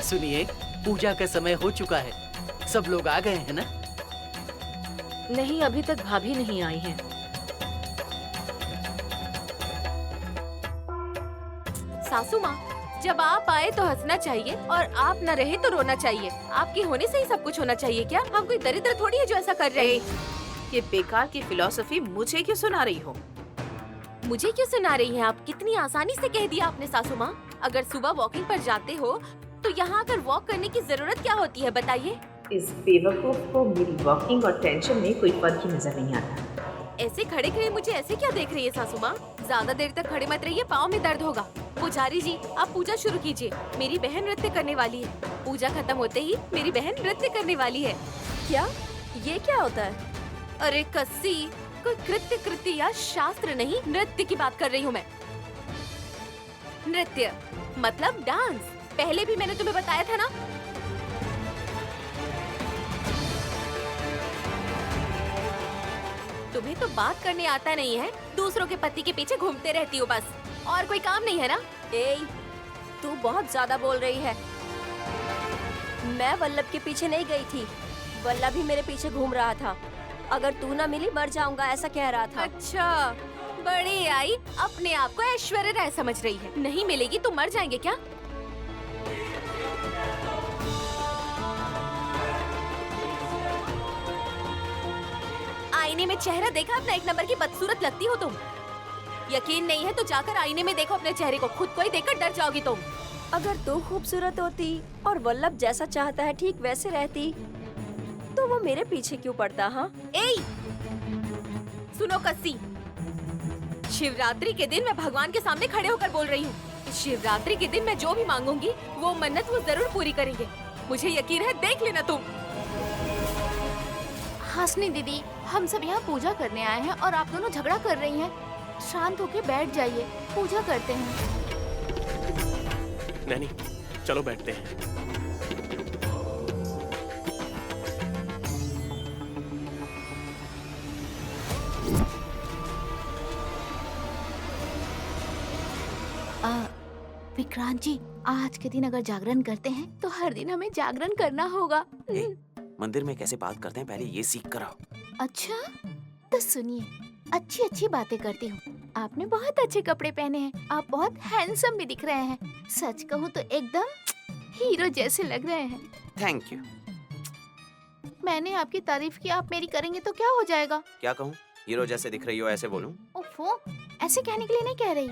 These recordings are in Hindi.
सुनिए, पूजा का समय हो चुका है, सब लोग आ गए हैं ना? नहीं, अभी तक भाभी नहीं आई हैं। सासू माँ, जब आप आए तो हंसना चाहिए और आप न रहे तो रोना चाहिए। आपके होने से ही सब कुछ होना चाहिए क्या? हम कोई दरिद्र थोड़ी है जो ऐसा कर रहे हैं। ये बेकार की फिलॉसफी मुझे क्यों सुना रही हो? मुझे क्यों सुना रही हैं आप? कितनी आसानी से कह दिया आपने सासू माँ। अगर सुबह वॉकिंग पर जाते हो तो यहाँ आकर वॉक करने की जरूरत क्या होती है, बताइए। इस बेवकूफ को मेरी वॉकिंग और टेंशन में कोई फर्क ही नजर नहीं आता। ऐसे खड़े खड़े मुझे ऐसे क्या देख रही है सासू माँ? ज्यादा देर तक खड़े मत रहिए, पाँव में दर्द होगा। पुजारी जी, आप पूजा शुरू कीजिए। मेरी बहन नृत्य करने वाली है। पूजा खत्म होते ही मेरी बहन नृत्य करने वाली है। क्या? ये क्या होता है? अरे कस्सी, कोई कृत्य या शास्त्र नहीं, नृत्य की बात कर रही हूँ मैं। नृत्य मतलब डांस। पहले भी मैंने तुम्हें बताया था ना। तुम्हें तो बात करने आता नहीं है, दूसरों के पति के पीछे घूमते रहती हो बस, और कोई काम नहीं है ना? तू बहुत ज्यादा बोल रही है। मैं वल्लभ के पीछे नहीं गई थी, वल्लभ ही मेरे पीछे घूम रहा था। अगर तू ना मिली मर जाऊंगा ऐसा कह रहा था। अच्छा, बड़ी आई अपने आप को ऐश्वर्या राय समझ रही है। नहीं मिलेगी तो मर जाएंगे क्या? आईने में चेहरा देखा अपना? एक नंबर की बदसूरत लगती हो तुम। यकीन नहीं है तो जाकर आईने में देखो अपने चेहरे को, खुद को ही देखकर डर जाओगी तुम। अगर तू खूबसूरत होती और वल्लभ जैसा चाहता है ठीक वैसे रहती तो वो मेरे पीछे क्यों पड़ता? हाँ, सुनो कस्सी, शिवरात्रि के दिन मैं भगवान के सामने खड़े होकर बोल रही हूँ। शिवरात्रि के दिन मैं जो भी मांगूंगी वो मन्नत वो जरूर पूरी करेंगे। मुझे यकीन है, देख लेना तुम। हासनी दीदी, हम सब यहाँ पूजा करने आए हैं और आप दोनों झगड़ा कर रही हैं। शांत होके बैठ जाइए, पूजा करते हैं। नैनी, चलो बैठते हैं। विक्रांत जी, आज के दिन अगर जागरण करते हैं तो हर दिन हमें जागरण करना होगा। मंदिर में कैसे बात करते हैं पहले ये सीख कर आओ। अच्छा, तो सुनिए, अच्छी अच्छी बातें करती हूँ। आपने बहुत अच्छे कपड़े पहने हैं, आप बहुत हैंडसम भी दिख रहे हैं। सच कहूँ तो एकदम हीरो जैसे लग रहे हैं। Thank you. मैंने आपकी तारीफ की, आप मेरी करेंगे तो क्या हो जाएगा? क्या कहूँ? हीरो जैसे दिख रही हो ऐसे बोलूं? ओफो, ऐसे कहने के लिए नहीं कह रही।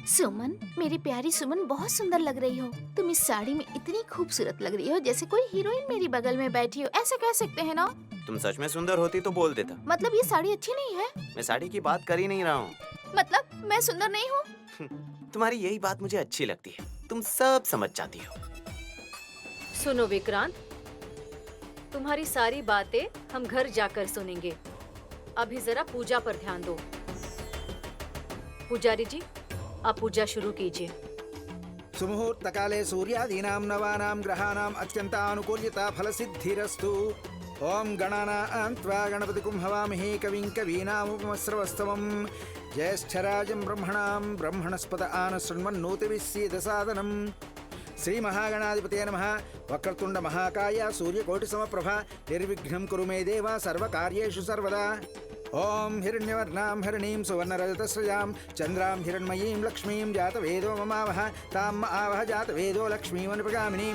सुमन, मेरी प्यारी सुमन, बहुत सुंदर लग रही हो। तुम इस साड़ी में इतनी खूबसूरत लग रही हो जैसे कोई हीरोइन मेरी बगल में बैठी हो, ऐसा कह सकते हैं ना? तुम सच में सुंदर होती तो बोल देता। मतलब ये साड़ी अच्छी नहीं है? मैं साड़ी की बात कर ही नहीं रहा हूँ। मतलब मैं सुंदर नहीं हूँ? तुम्हारी यही बात मुझे अच्छी लगती है, तुम सब समझ जाती हो। सुनो विक्रांत, तुम्हारी सारी बातें हम घर जाकर सुनेंगे। अभी जरा पूजा पर ध्यान दो। पुजारी जी, आप पूजा शुरू कीजिए। सुमुहूर्त काले सूर्यादीनां नवानां ग्रहाणां अत्यंतानुकूल्यता फलसिद्धिरस्तु। ओम गणानां त्वा गणपतिं हवामहे कविं कवीनामुपमस्रवस्तवं। ज्येष्ठराजं ब्रह्मणां ब्रह्मणस्पत आनशृण्वन्नोतिभिः सीदसादनं। श्री महागणाधिपतये नमः। वक्रतुंड महाकाय सूर्यकोटिसमप्रभा निर्विघ्नं कुरु मे देव सर्वकार्येषु सर्वदा। ओम हिरण्यवर्णां हरिणीं सुवर्णरजतस्रजां चंद्रां हिरण्मयीं लक्ष्मीं जातवेदो ममावह ताम् आवह जातवेदो लक्ष्मीमनुपगामिनीं।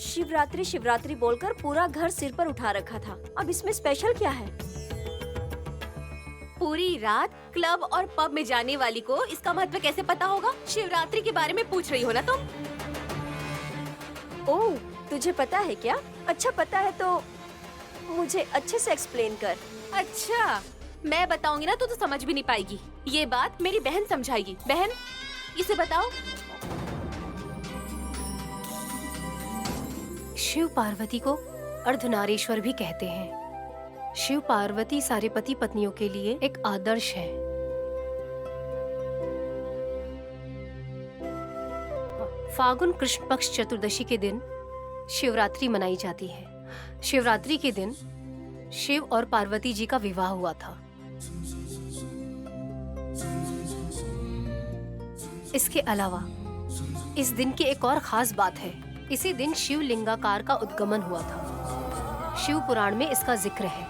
शिवरात्रि शिवरात्रि बोलकर पूरा घर सिर पर उठा रखा था। अब इसमें स्पेशल क्या है? पूरी रात क्लब और पब में जाने वाली को इसका महत्व कैसे पता होगा? शिवरात्रि के बारे में पूछ रही हो ना तुम? ओह, तुझे पता है क्या? अच्छा पता है तो मुझे अच्छे से एक्सप्लेन कर। अच्छा, मैं बताऊंगी ना तो समझ भी नहीं पाएगी। ये बात मेरी बहन समझाएगी। बहन, इसे बताओ। शिव पार्वती को अर्धनारीश्वर भी कहते हैं। शिव पार्वती सारे पति पत्नियों के लिए एक आदर्श है। फागुन कृष्ण पक्ष चतुर्दशी के दिन शिवरात्रि मनाई जाती है। शिवरात्रि के दिन शिव और पार्वती जी का विवाह हुआ था। इसके अलावा इस दिन की एक और खास बात है। इसी दिन शिव लिंगाकार का उद्गमन हुआ था। शिव पुराण में इसका जिक्र है।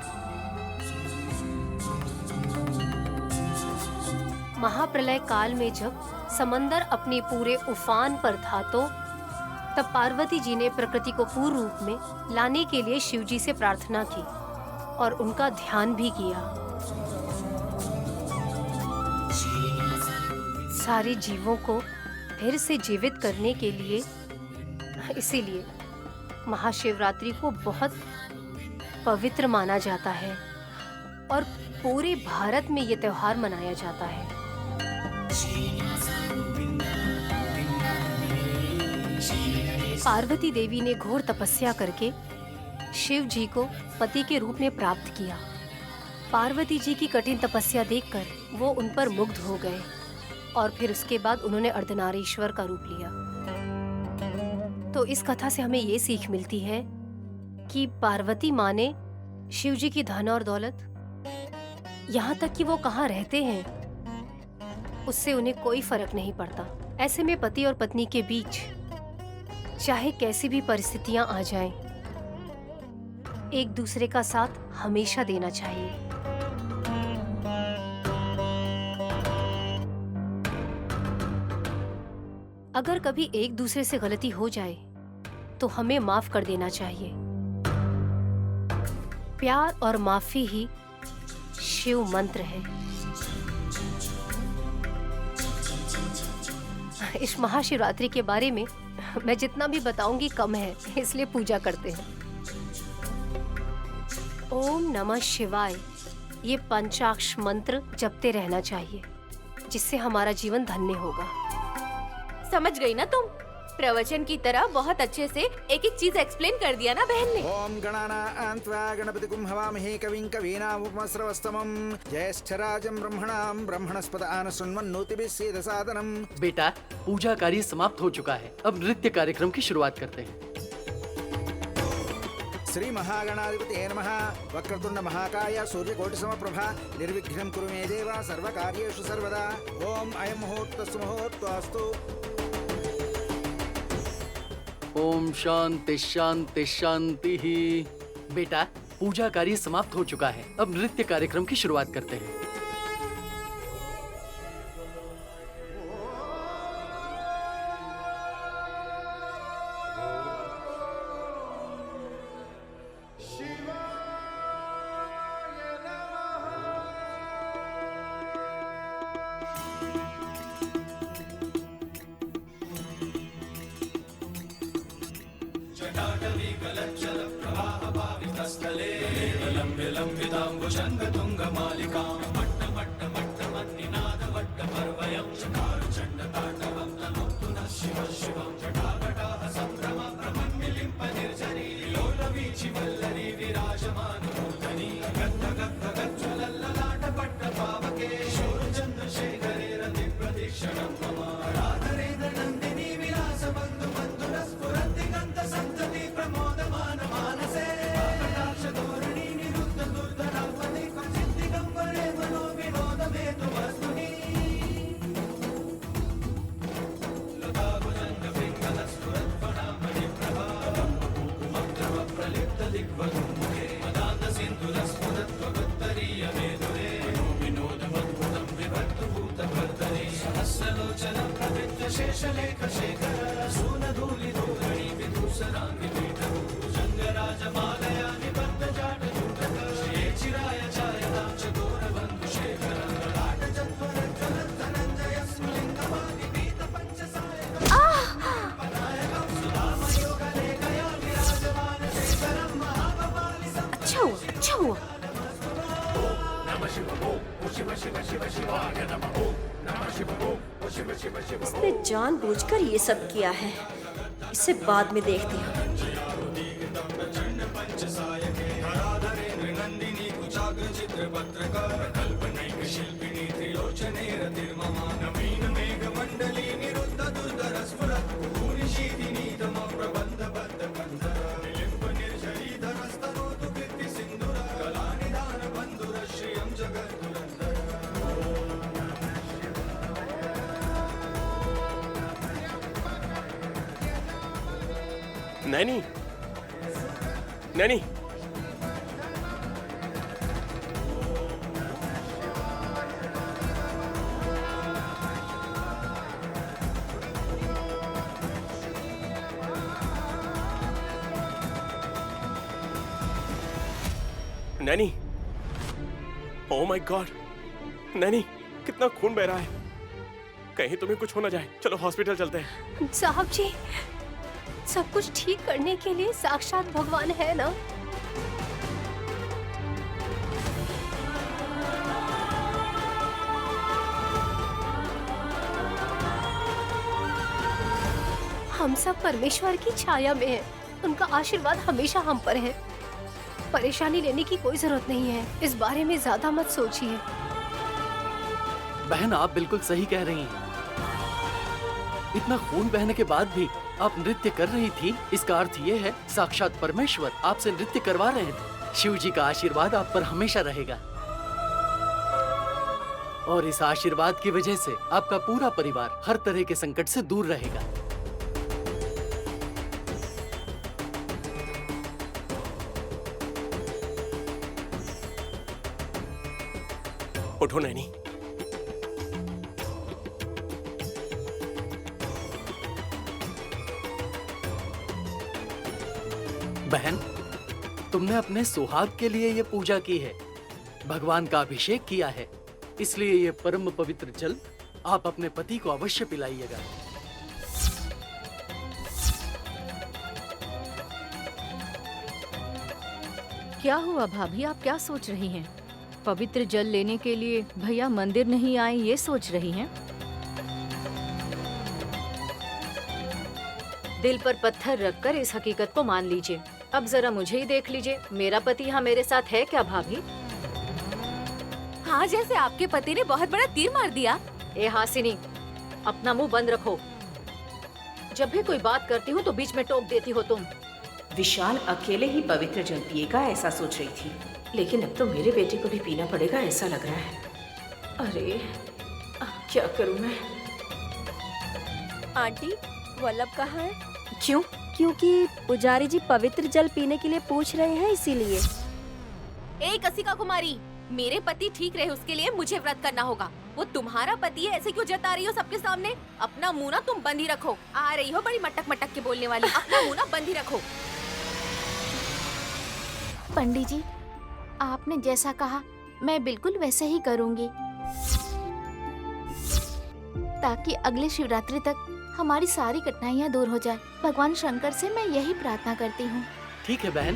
महाप्रलय काल में जब समंदर अपने पूरे उफान पर था तो तब पार्वती जी ने प्रकृति को पूर्ण रूप में लाने के लिए शिव जी से प्रार्थना की और उनका ध्यान भी किया। सारे जीवों को फिर से जीवित करने के लिए, इसीलिए महाशिवरात्रि को बहुत पवित्र माना जाता है और पूरे भारत में ये त्योहार मनाया जाता है। पार्वती देवी ने घोर तपस्या करके शिव जी को पति के रूप में प्राप्त किया। पार्वती जी की कठिन तपस्या देखकर वो उन पर मुग्ध हो गए और फिर उसके बाद उन्होंने अर्धनारीश्वर का रूप लिया। तो इस कथा से हमें ये सीख मिलती है कि पार्वती माँ ने शिव जी की धन और दौलत, यहाँ तक कि वो कहाँ रहते हैं, उससे उन्हें कोई फर्क नहीं पड़ता। ऐसे में पति और पत्नी के बीच चाहे कैसी भी परिस्थितियां आ जाएं, एक दूसरे का साथ हमेशा देना चाहिए। अगर कभी एक दूसरे से गलती हो जाए तो हमें माफ कर देना चाहिए। प्यार और माफी ही शिव मंत्र है। इस महाशिवरात्रि के बारे में मैं जितना भी बताऊंगी कम है, इसलिए पूजा करते हैं। ओम नमः शिवाय, ये पंचाक्ष मंत्र जपते रहना चाहिए, जिससे हमारा जीवन धन्य होगा। समझ गई ना तुम? प्रवचन की तरह बहुत अच्छे से एक एक चीज एक्सप्लेन कर दिया ना बहन ने। ओम गणानां त्वा गणपतिगुं हवामहे कविं कवीनामुपमस्रवस्तमं ज्येष्ठराजं ब्रह्मणां ब्रह्मणस्पत आनशृण्वन्नोतिभिः सेदसादनम्। बेटा, पूजा कार्य समाप्त हो चुका है। अब नृत्य कार्यक्रम की शुरुआत करते हैं। श्री महागणाधिपते नमः। वक्रतुंड महाकाय सूर्यकोटिसमप्रभा निर्विघ्नं कुरु मे देव सर्वकार्येषु सर्वदा। ओम अयं मुहूर्तस्तु मुहूर्तोऽस्तु। ओम शांति शांति शांति ही। बेटा, पूजा कार्य समाप्त हो चुका है। अब नृत्य कार्यक्रम की शुरुआत करते हैं। इसने जानबूझकर ये सब किया है, इसे बाद में देखती हूँ। Naini, Naini, Naini, oh my God, Naini, कितना खून बह रहा है। कहीं तुम्हें कुछ हो ना जाए। चलो हॉस्पिटल चलते हैं। साहब जी, सब कुछ ठीक करने के लिए साक्षात भगवान है ना। हम सब परमेश्वर की छाया में हैं। उनका आशीर्वाद हमेशा हम पर है। परेशानी लेने की कोई जरूरत नहीं है। इस बारे में ज्यादा मत सोचिए। बहन, आप बिल्कुल सही कह रही हैं। इतना खून बहने के बाद भी आप नृत्य कर रही थी, इसका अर्थ ये है साक्षात परमेश्वर आपसे नृत्य करवा रहे थे। शिव जी का आशीर्वाद आप पर हमेशा रहेगा और इस आशीर्वाद की वजह से आपका पूरा परिवार हर तरह के संकट से दूर रहेगा। उठो नैनी। बहन, तुमने अपने सुहाग के लिए ये पूजा की है, भगवान का अभिषेक किया है, इसलिए ये परम पवित्र जल आप अपने पति को अवश्य पिलाइएगा। क्या हुआ भाभी, आप क्या सोच रही हैं? पवित्र जल लेने के लिए भैया मंदिर नहीं आए, ये सोच रही हैं? दिल पर पत्थर रखकर इस हकीकत को मान लीजिए। अब जरा मुझे ही देख लीजिए, मेरा पति यहाँ मेरे साथ है क्या भाभी? हाँ, जैसे आपके पति ने बहुत बड़ा तीर मार दिया। ए हासिनी, अपना मुंह बंद रखो। जब भी कोई बात करती हूँ तो बीच में टोक देती हो तुम। विशाल अकेले ही पवित्र जल पिएगा ऐसा सोच रही थी, लेकिन अब तो मेरे बेटे को भी पीना पड़ेगा ऐसा लग रहा है। अरे अब क्या करूं मैं? आंटी, वल्लभ कहाँ है? क्यों? क्योंकि पुजारी जी पवित्र जल पीने के लिए पूछ रहे हैं, इसीलिए। ए कसिका कुमारी, मेरे पति ठीक रहे उसके लिए मुझे व्रत करना होगा। वो तुम्हारा पति है, ऐसे क्यों जता रही हो सबके सामने? अपना मुंह ना तुम बंद ही रखो। आ रही हो बड़ी मटक मटक के बोलने वाली, अपना मुंह ना बंद ही रखो। पंडित जी, आपने जैसा कहा मैं बिल्कुल वैसे ही करूंगी, ताकि अगले शिवरात्रि तक हमारी सारी कठिनाइयाँ दूर हो जाए। भगवान शंकर से मैं यही प्रार्थना करती हूँ। ठीक है बहन।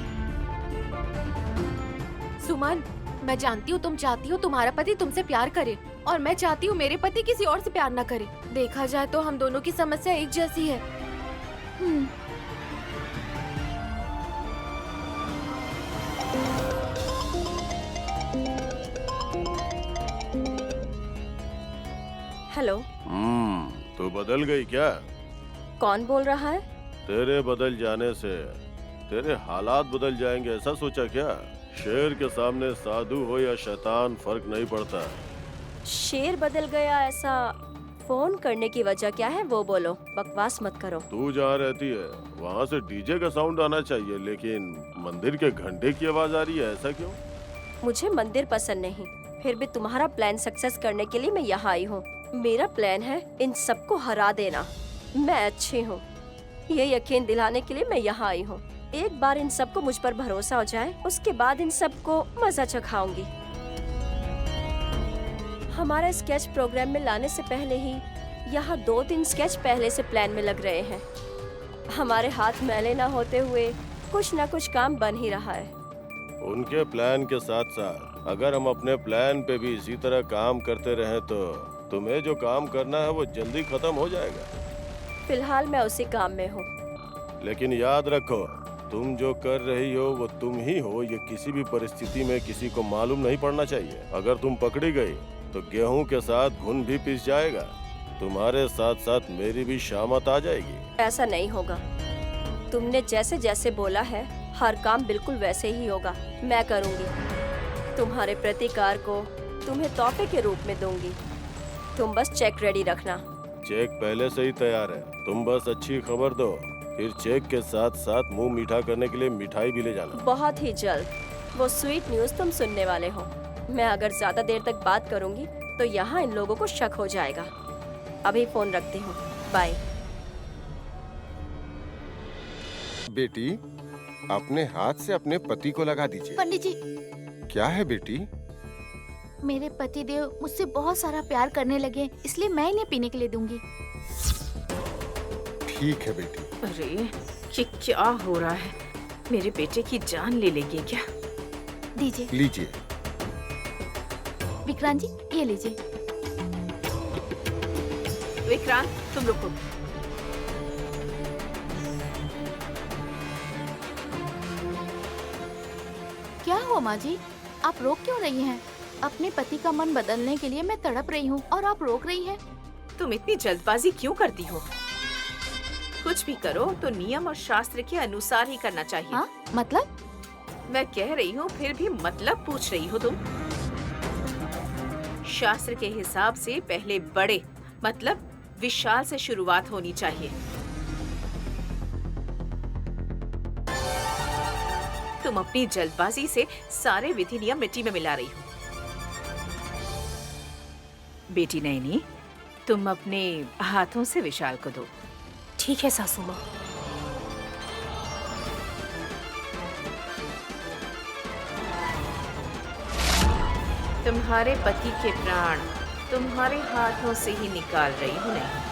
सुमन, मैं जानती हूँ तुम चाहती हो तुम्हारा पति तुमसे प्यार करे, और मैं चाहती हूँ मेरे पति किसी और से प्यार न करे। देखा जाए तो हम दोनों की समस्या एक जैसी है। हेलो। तू बदल गई क्या? कौन बोल रहा है? तेरे बदल जाने से तेरे हालात बदल जाएंगे ऐसा सोचा क्या? शेर के सामने साधु हो या शैतान फर्क नहीं पड़ता। शेर बदल गया ऐसा फोन करने की वजह क्या है वो बोलो, बकवास मत करो। तू जहाँ रहती है वहाँ से डीजे का साउंड आना चाहिए, लेकिन मंदिर के घंटे की आवाज आ रही है, ऐसा क्यों? मुझे मंदिर पसंद नहीं, फिर भी तुम्हारा प्लान सक्सेस करने के लिए मैं यहाँ आई हूँ। मेरा प्लान है इन सबको हरा देना। मैं अच्छी हूँ, ये यकीन दिलाने के लिए मैं यहाँ आई हूँ। एक बार इन सबको मुझ पर भरोसा हो जाए, उसके बाद इन सबको मजा चखाऊंगी। हमारा स्केच प्रोग्राम में लाने से पहले ही यहाँ 2-3 स्केच पहले से प्लान में लग रहे हैं। हमारे हाथ मैले ना होते हुए कुछ ना कुछ काम बन ही रहा है। उनके प्लान के साथ साथ अगर हम अपने प्लान पे भी इसी तरह काम करते रहें तो तुम्हें जो काम करना है वो जल्दी खत्म हो जाएगा। फिलहाल मैं उसी काम में हूँ। लेकिन याद रखो, तुम जो कर रही हो वो तुम ही हो, ये किसी भी परिस्थिति में किसी को मालूम नहीं पड़ना चाहिए। अगर तुम पकड़ी गई तो गेहूं के साथ घुन भी पिस जाएगा, तुम्हारे साथ साथ मेरी भी शामत आ जाएगी। ऐसा नहीं होगा। तुमने जैसे जैसे बोला है हर काम बिल्कुल वैसे ही होगा। मैं करूँगी। तुम्हारे प्रतिकार को तुम्हें तोहफे के रूप में दूंगी। तुम बस चेक रेडी रखना। चेक पहले से ही तैयार है, तुम बस अच्छी खबर दो, फिर चेक के साथ साथ मुंह मीठा करने के लिए मिठाई भी ले जाना। बहुत ही जल्द वो स्वीट न्यूज़ तुम सुनने वाले हो। मैं अगर ज्यादा देर तक बात करूंगी तो यहाँ इन लोगों को शक हो जाएगा। अभी फोन रखती हूँ। बाय। बेटी, अपने हाथ से अपने पति को लगा दीजिए। पंडित जी, क्या है बेटी? मेरे पति देव मुझसे बहुत सारा प्यार करने लगे, इसलिए मैं इन्हें पीने के लिए दूंगी। ठीक है बेटी। अरे ये क्या हो रहा है? मेरे बेटे की जान ले लेगी क्या? दीजिए। लीजिए। विक्रांत जी, ये लीजिए। विक्रांत, तुम रुको। क्या हुआ माँ जी, आप रोक क्यों रही हैं? अपने पति का मन बदलने के लिए मैं तड़प रही हूँ और आप रोक रही हैं। तुम इतनी जल्दबाजी क्यों करती हो? कुछ भी करो तो नियम और शास्त्र के अनुसार ही करना चाहिए। हाँ, मतलब? मैं कह रही हूँ फिर भी मतलब पूछ रही हो तुम। शास्त्र के हिसाब से पहले बड़े मतलब विशाल से शुरुआत होनी चाहिए। तुम अपनी जल्दबाजी से सारे विधि नियम मिट्टी में मिला रही हो। बेटी नैनी, तुम अपने हाथों से विशाल को दो। ठीक है सासू माँ। तुम्हारे पति के प्राण तुम्हारे हाथों से ही निकाल रही हूँ। नहीं,